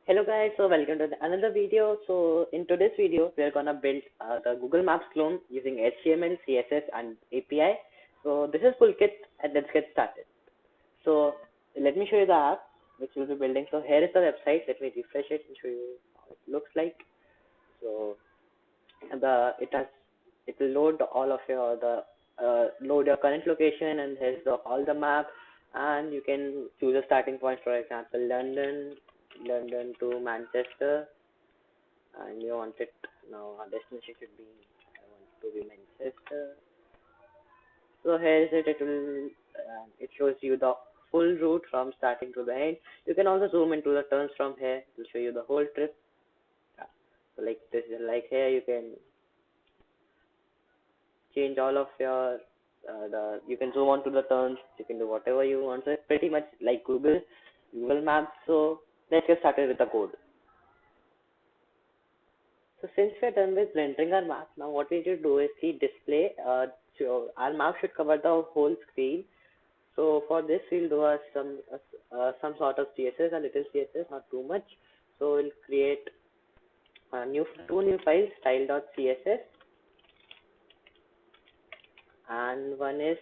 Hello guys, so welcome to another video. So in today's video, we are gonna build the Google Maps clone using HTML, CSS, and API. So this is Pulkit, and let's get started. So let me show you the app which we'll be building. So here is the website. Let me refresh it and show you how it looks like. So it will load all of load your current location, and here's all the map, and you can choose a starting point, for example London to Manchester, and you want it now our destination should be, I want to be Manchester. So here is it shows you the full route from starting to the end. You can also zoom into the turns from here. It will show you the whole trip. So like this is like here you can change all of your you can zoom on to the turns, you can do whatever you want. So it's pretty much like Google Maps. So let's get started with the code. So since we're done with rendering our map, now what we need to do is the display. So our map should cover the whole screen. So for this we'll do some sort of CSS, a little CSS, not too much. So we'll create two new files, style.css, and one is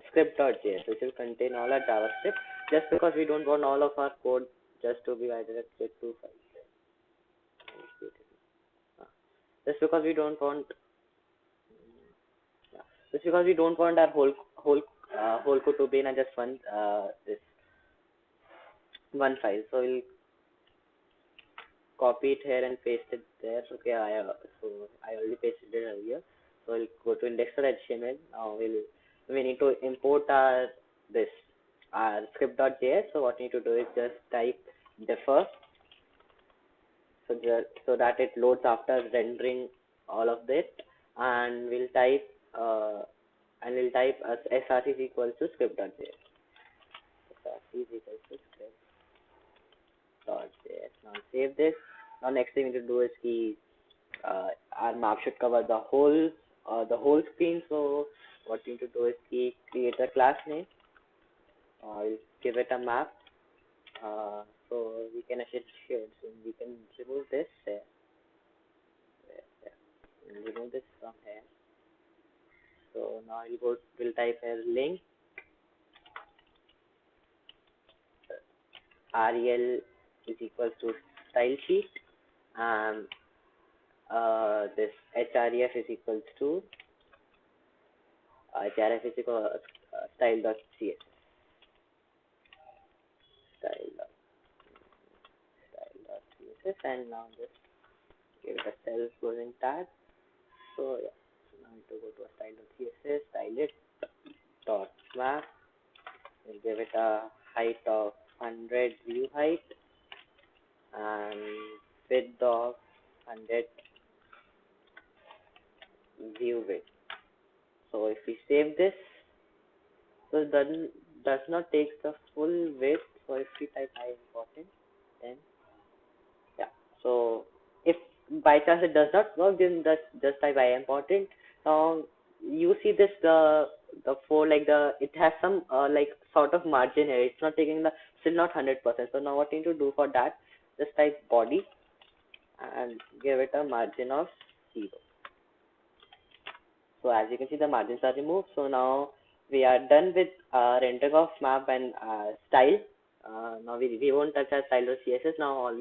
script.js, which will contain all our JavaScript, just because we don't want all of our code just to be directed to files. Just because we don't want, yeah, just because we don't want our whole code to be in a just this one file. So we'll copy it here and paste it there. Okay, I already pasted it earlier. So we'll go to index.html. Now we need to import our script.js. So what we need to do is just type defer, so that it loads after rendering all of this, and we'll type as src is equals to script.js. Src is equals to script.js. Now save this. Now next thing we need to do is our map should cover the whole screen. So what we need to do is create a class name. I'll give it a map. So we can actually so we can remove this there. We'll remove this from here. So now we'll type here link rel is equals to style sheet, and this href is equals to href is equal style.css, style.css, and now just give it a self closing tag. So yeah, so now we need to go to a style.css, style it dot map. We'll give it a height of 100 view height and width of 100 view width. So if we save this, so it does not take the full width. So if we type I important, then yeah. So if by chance it does not work, then just type I important. Now you see this the four, like it has some like sort of margin here. It's not taking the still not 100%. So now what you need to do for that, just type body and give it a margin of 0. So as you can see, the margins are removed. So now we are done with rendering of map and style. Now we won't touch our style or CSS. Now all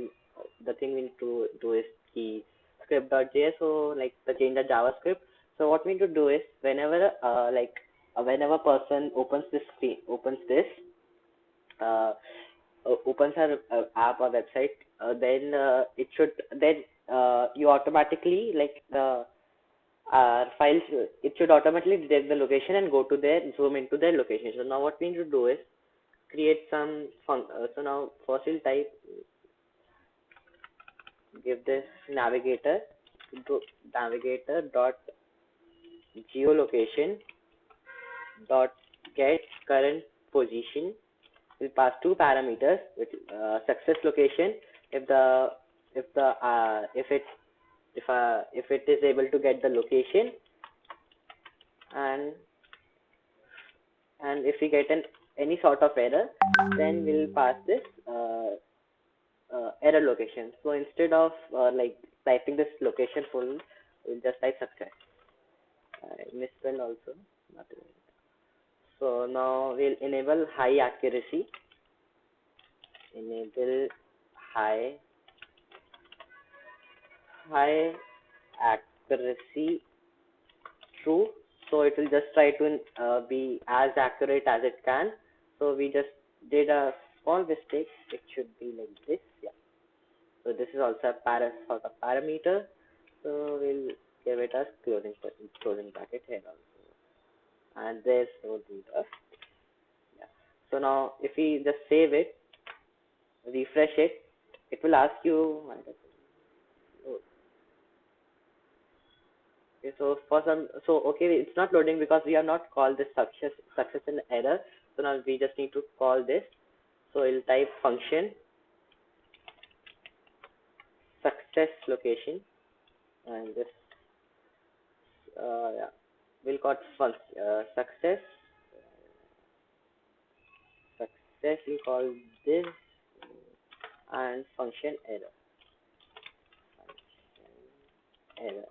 the thing we need to do is the script.js. So like the change the JavaScript. So what we need to do is whenever person opens this uh, opens our app or website, then you automatically, like the files, it should automatically detect the location and go to their zoom into their location. So now what we need to do is create some so now first we'll give this navigator dot geolocation dot get current position. We'll pass two parameters with success location. If it is able to get the location, and if we get any sort of error, then we'll pass this error location. So instead of like typing this location full, we'll just type success. I misspelled also. Not really. So now we'll enable high accuracy. Enable high high accuracy true. So it will just try to be as accurate as it can. So we just did a small mistake. It should be like this. Yeah. So this is also a sort of parameter. So we'll give it a closing bracket here also. And there's no data. Yeah. So now if we just save it, refresh it, it will ask you. Okay, so for some, so okay, it's not loading because we have not called this success and error. So now we just need to call this. So we'll type function success location, and this yeah, we'll call success success. We call this and function error and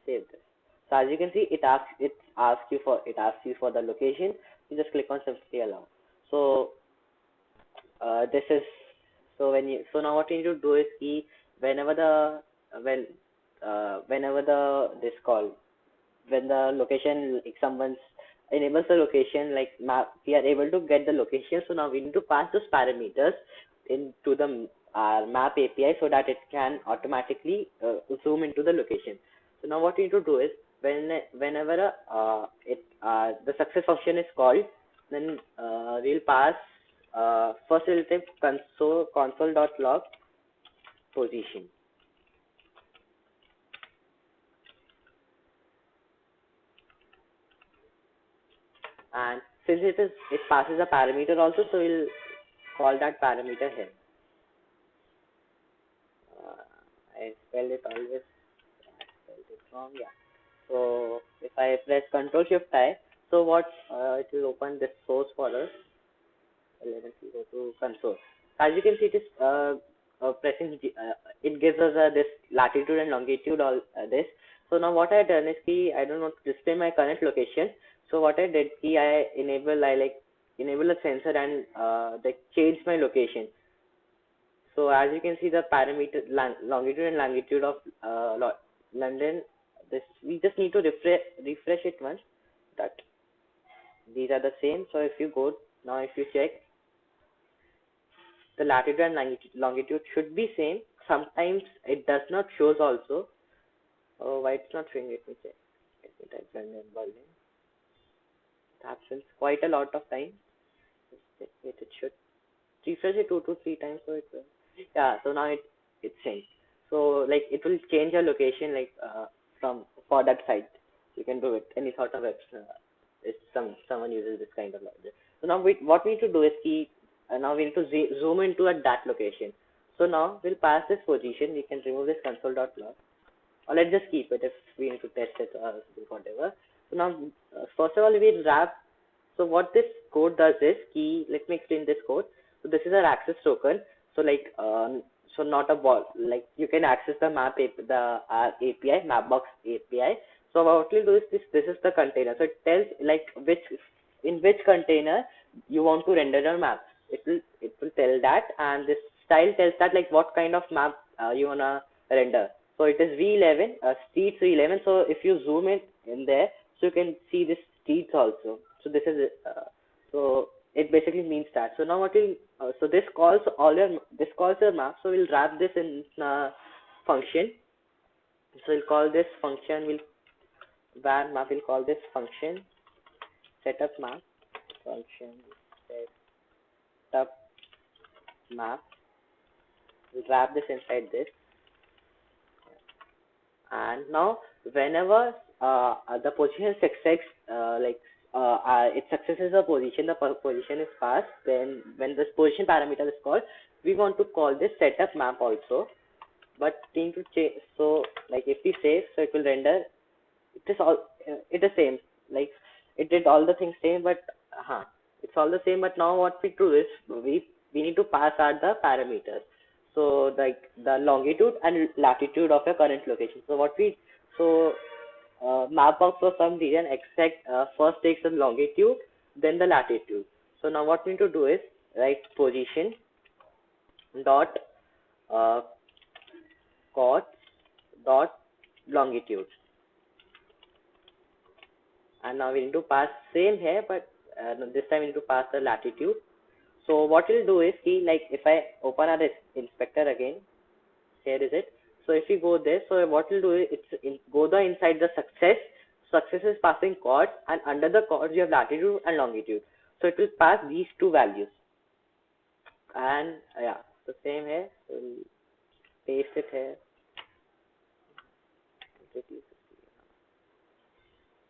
save this. So as you can see, it asks you for the location. You just click on simply allow. So this is so now what you need to do is key whenever the when whenever the this call when the location like someone's enables the location like map, we are able to get the location. So now we need to pass those parameters into the map API so that it can automatically zoom into the location. So now what we need to do is whenever the success function is called, then we'll pass first we'll type console.log position. And since it passes a parameter also, so we'll call that parameter here. I spelled it always. I spelled it wrong. Yeah. So if I press Control Shift I, so what it will open this source folder. Let us go to console. As you can see, it is pressing. It gives us this latitude and longitude. All this. So now what I done is I don't want to display my current location. So what I did I enable a sensor and like change my location. So as you can see the parameter longitude and latitude of London. This we just need to refresh it once. That these are the same. So if you go now, if you check, the latitude and longitude should be same. Sometimes it does not shows also. Oh, why it's not showing? Let me check. Let me type London, Berlin. It happens quite a lot of time. It should refresh it 2 to 3 times. So it will. Yeah. So now it's same. So like it will change your location like from for that site. You can do it any sort of if someone uses this kind of logic. So now what we need to do is now we need to zoom into that location. So now we'll pass this position. We can remove this console.log, or let's just keep it if we need to test it or whatever. So now first of all we wrap. So what this code does is let me explain this code. So this is our access token. So like so not a ball, like you can access the API Mapbox API. So what we'll do is this is the container. So it tells like in which container you want to render your map. It will tell that, and this style tells that like what kind of map you wanna render. So it is V11, streets V11. So if you zoom in there, so you can see this streets also. So this is so it basically means that. So now so this calls your map. So we'll wrap this in a function. So we'll call this function. Var map. We'll call this function setup map. Function setup map. We'll wrap this inside this. And now whenever the position is success, it successes a position, the position is passed, then when this position parameter is called, we want to call this setup map also, but need to change. So like if we save, so it will render, it is same, it did all the things same, but it's all the same. But now what we do is we we need to pass are the parameters. So like the longitude and latitude of your current location. So Mapbox for some reason expect first takes the longitude, then the latitude. So now what we need to do is write position dot uh, coords dot longitude, and now we need to pass same here, but this time we need to pass the latitude. So what we'll do is, see, like if I open our inspector again, here is it. So if you go there, so what we'll do is go the inside the success. Success is passing chords, and under the chords you have latitude and longitude. So it will pass these two values. And yeah, so same here. So we'll paste it here.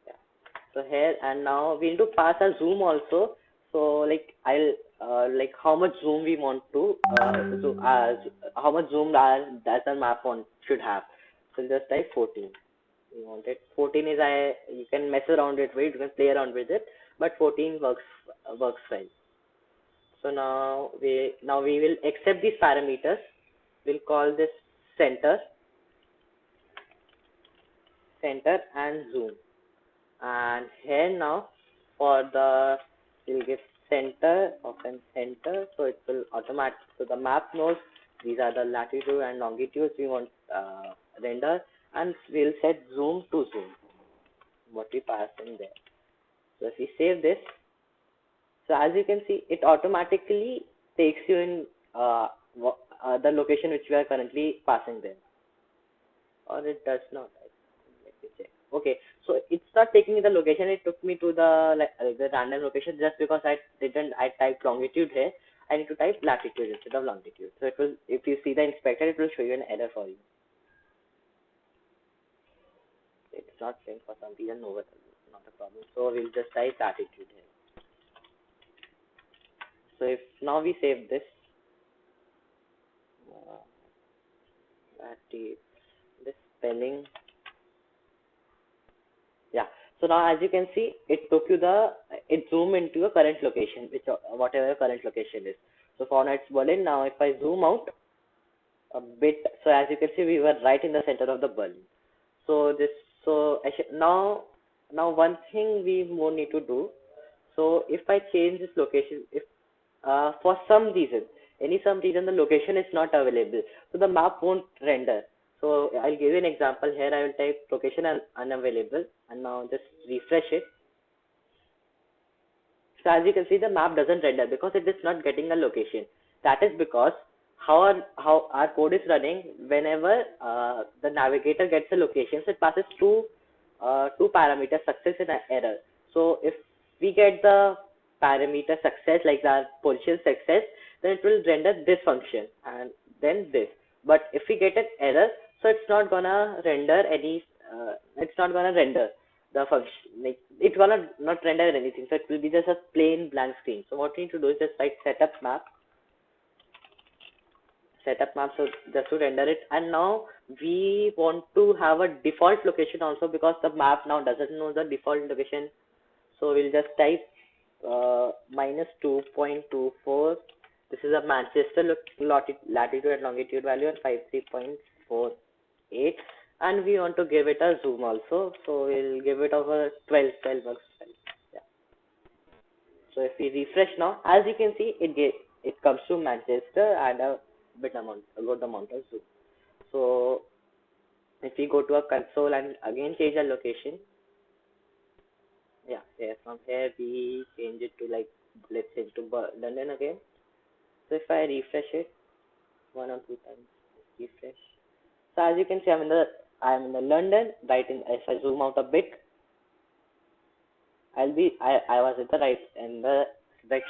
Yeah. So here, and now we need to pass a zoom also. So like I'll like how much zoom we want to how much zoom that the map want should have. So just type 14. We want it 14 is, I you can mess around it with, you can play around with it, but 14 works fine. So now we will accept these parameters. We'll call this center and zoom. And here now for the, we'll give center of an center, so it will automatic, so the map knows these are the latitude and longitudes we want render, and we'll set zoom to zoom, what we pass in there. So if we save this, so as you can see, it automatically takes you in the location which we are currently passing there, or it does not. Let me check. Okay, so it's not taking me the location. It took me to the random location just because I typed longitude here. I need to type latitude instead of longitude. So it will, if you see the inspector, it will show you an error for you. It's not showing for some reason. No, not a problem. So we'll just type latitude here. So if now we save this, this spelling, yeah. So now as you can see, it zoomed into your current location, whatever your current location is. So for now it's Berlin. Now if I zoom out a bit, so as you can see, we were right in the center of the Berlin. Now one thing we more need to do. So if I change this location, if for some reason the location is not available, so the map won't render. So I'll give you an example here. I will type location unavailable, and now just refresh it. So as you can see, the map doesn't render because it is not getting a location. That is because how our code is running. Whenever the navigator gets a location, so it passes two parameters, success and error. So if we get the parameter success, like the position success, then it will render this function and then this. But if we get an error, so it's not gonna render the function, like it's gonna not render anything. So it will be just a plain blank screen. So what we need to do is just write setup map, so just to render it. And now we want to have a default location also, because the map now doesn't know the default location. So we'll just type minus 2.24. This is a Manchester latitude and longitude value, and 53.48, and we want to give it a zoom also, so we'll give it over 12 works. Yeah. So if we refresh now, as you can see, it comes to Manchester and a good amount of zoom. So if we go to a console and again change our location, yeah, from here we change it to, like, let's change to London again. So if I refresh it one or two times, refresh. So as you can see, I'm in the London. Right in, if I zoom out a bit, I was at the right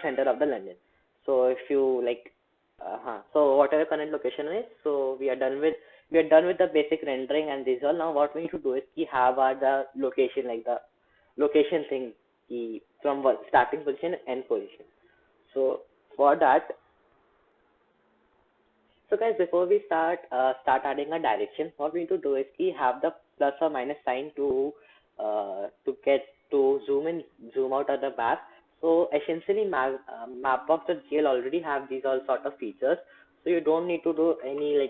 center of the London. So if you like, so whatever current location is, so we are done with the basic rendering and this all. Now what we need to do is we have the location, like the location thing, from starting position and end position. So for that, so guys, before we start adding a direction, what we need to do is we have the plus or minus sign to get to zoom in, zoom out of the map. So essentially, Mapbox.gl already have these all sort of features, so you don't need to do any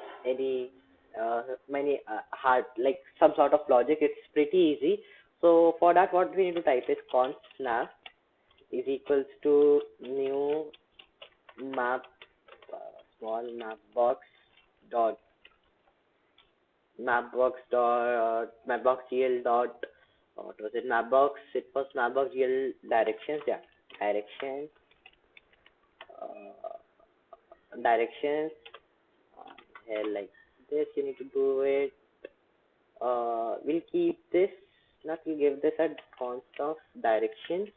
many hard like some sort of logic. It's pretty easy. So for that, what we need to type is const nav is equals to new map small mapbox dot mapbox.gl dot what was it mapbox it was mapbox.gl directions, yeah, directions directions here like this you need to do it. We'll keep this, not we'll give this a const of directions,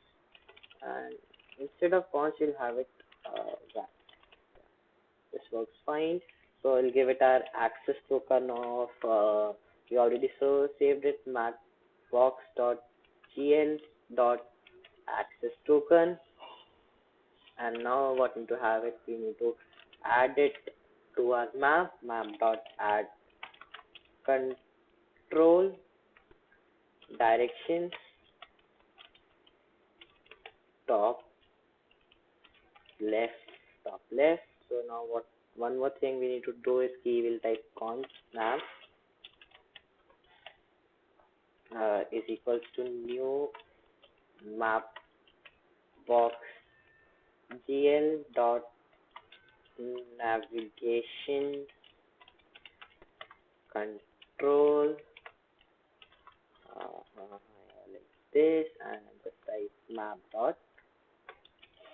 and instead of const we'll have it yeah, this works fine. So I'll give it our access token of we already saved it mapbox.gl dot access token, and now what we need to have it, we need to add it to our map dot add control directions top left top left. So now what one more thing we need to do is key will type const nav is equals to new mapbox gl dot navigation control like this, and the type map dot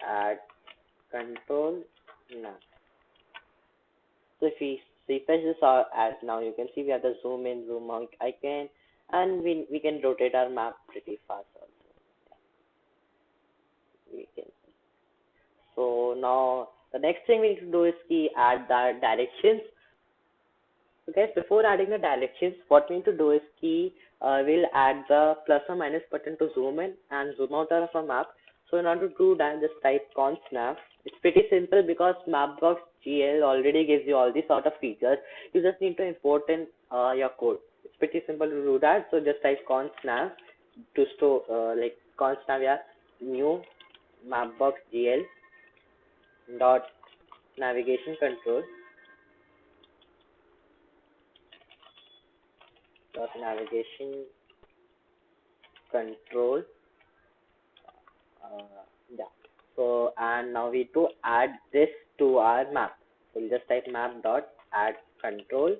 add control nav. So if we refresh this as now, you can see we have the zoom in, zoom out icon, and we can rotate our map pretty fast also. We can. So now the next thing we need to do is key add the directions. So guys, before adding the directions, what we need to do is key we'll add the plus or minus button to zoom in and zoom out of a map. So in order to do that, just type const nav. It's pretty simple because Mapbox GL already gives you all these sort of features. You just need to import in your code. It's pretty simple to do that. So just type const nav to store like const nav, yeah, new Mapbox GL dot navigation control dot navigation control yeah. So and now we to add this to our map. So we'll just type map dot add control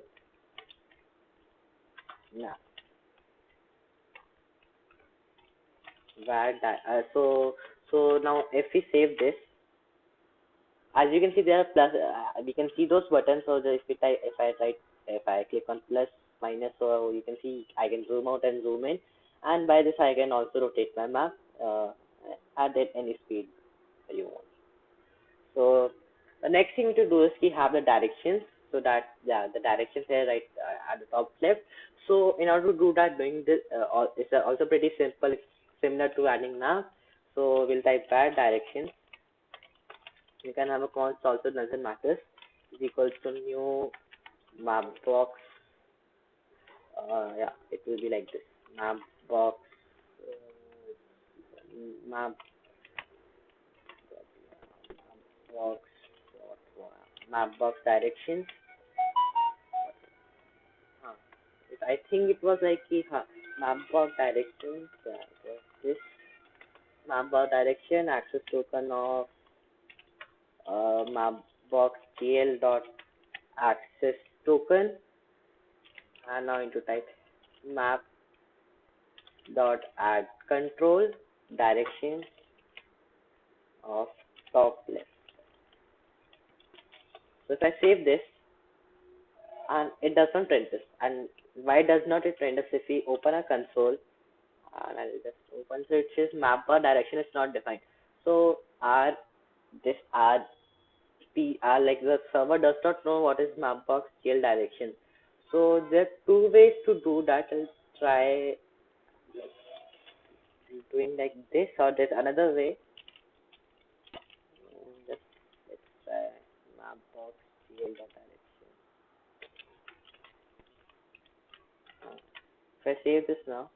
map. Where that so now if we save this, as you can see there are plus we can see those buttons. So if I click on plus minus, so you can see I can zoom out and zoom in, and by this I can also rotate my map at any speed you want. So the next thing to do is we have the directions. So that, yeah, the directions here right at the top left. So in order to do that, doing this is also pretty simple. It's similar to adding map. So we'll type var directions. You can have a const also, doesn't matter. Is equals to new map box. Yeah, it will be like this. Map box map box map box directions. I think it was like map box directions. Yeah, it was this map box direction access token of mapbox gl dot access token, and now into type map dot add control direction of top left. So if I save this, and it does not print this, and why does not it print this? If we open a console, and I'll just open, so it says map bar direction is not defined. So this like the server does not know what is mapbox GL direction. So there are two ways to do that. I'll try doing like this, or there's another way. Just let's try mapbox GL direction. If I save this now,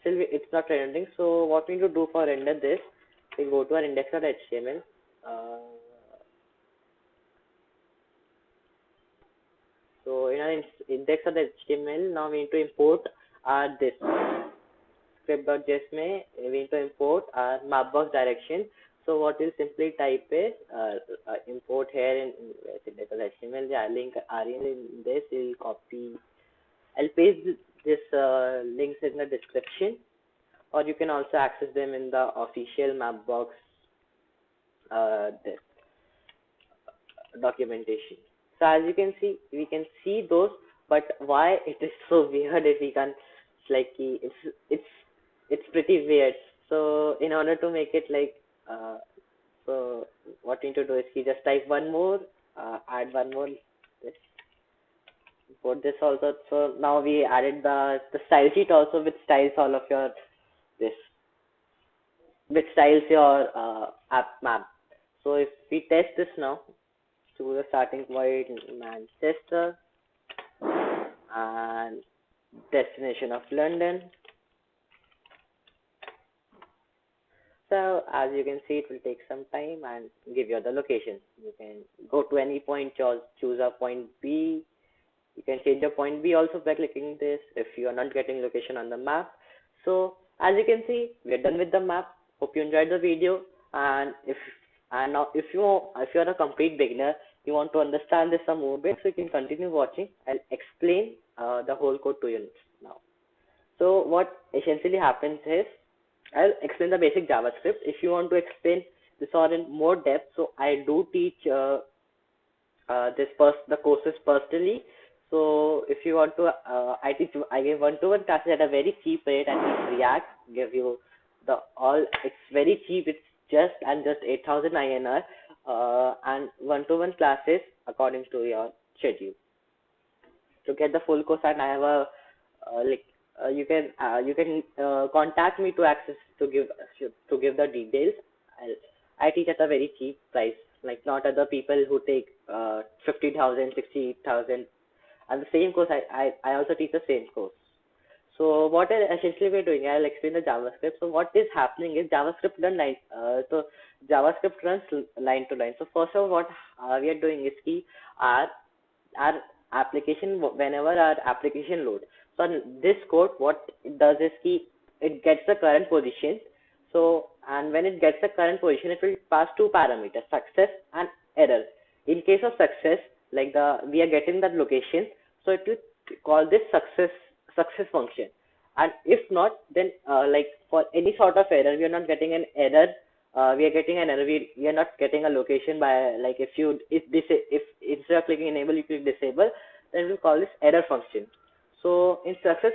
still it's not rendering. So what we need to do for render this, we go to our index.html. Uh, so in our index.html, now we need to import our this script.js में we need to import our mapbox direction. So what we'll simply type is import here in index.html. Yeah, link in this. We'll copy. I'll paste this links in the description, or you can also access them in the official Mapbox this documentation. So as you can see, we can see those, but why it is so weird if we can, it's pretty weird. So in order to make it so what we need to do is we just type one more, add one more this, import this also. So now we added the style sheet also, which styles all of your this, which styles your app map. So if we test this now, to the starting point Manchester and destination of London. So as you can see, it will take some time and give you the location. You can go to any point, choose a point B. You can change a point B also by clicking this if you are not getting location on the map. So as you can see, we're done with the map. Hope you enjoyed the video. And now if you're a complete beginner, you want to understand this some more bit, so you can continue watching. I'll explain the whole code to you now. So what essentially happens is, I'll explain the basic JavaScript. If you want to explain this or in more depth, so I do teach the courses personally. So if you want to, I give one-to-one classes at a very cheap rate, and teach React, give you it's very cheap. It's just 8,000 INR, and one-to-one classes according to your schedule. To get the full course, and I have a you can contact me to give the details. I teach at a very cheap price, like not other people who take 50,000, 60,000, and the same course. I also teach the same course. So what essentially we're doing, I'll explain the JavaScript. So what is happening is JavaScript runs line to line. So first of all, what we are doing is our application, whenever our application loads. So on this code, what it does is it gets the current position. So, and when it gets the current position, it will pass two parameters, success and error. In case of success, we are getting that location, so it will call this success function. And if not, then for any sort of error, we are not getting an error. We are getting an error. We are not getting a location by if instead of clicking enable, you click disable, then we will call this error function. So in success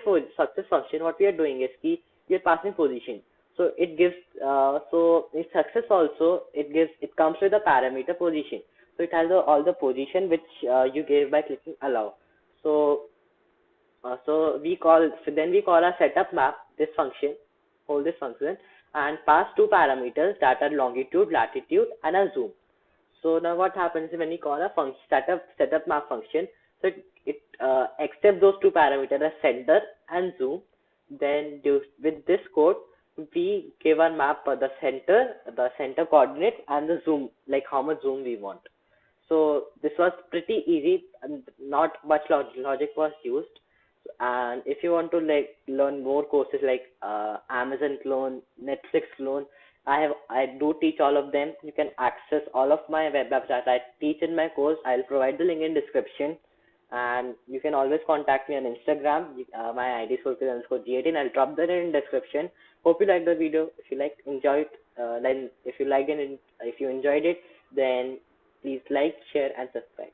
function, what we are doing is we are passing position. So it gives so in success also it comes with a parameter position. So it has all the position which you gave by clicking allow. So we call our setup map this function, hold this function, and pass two parameters that are longitude, latitude, and a zoom. So now what happens when we call a setup map function? So it accepts those two parameters as center and zoom. Then with this code, we give our map the center coordinate, and the zoom, like how much zoom we want. So this was pretty easy, and not much logic was used. And if you want to learn more courses like Amazon clone, Netflix clone, I do teach all of them. You can access all of my web apps that I teach in my course. I'll provide the link in description, and you can always contact me on Instagram. My ID is Fulkis_G18. I'll drop that in description. Hope you liked the video. If you enjoyed it, if you enjoyed it, then please like, share, and subscribe.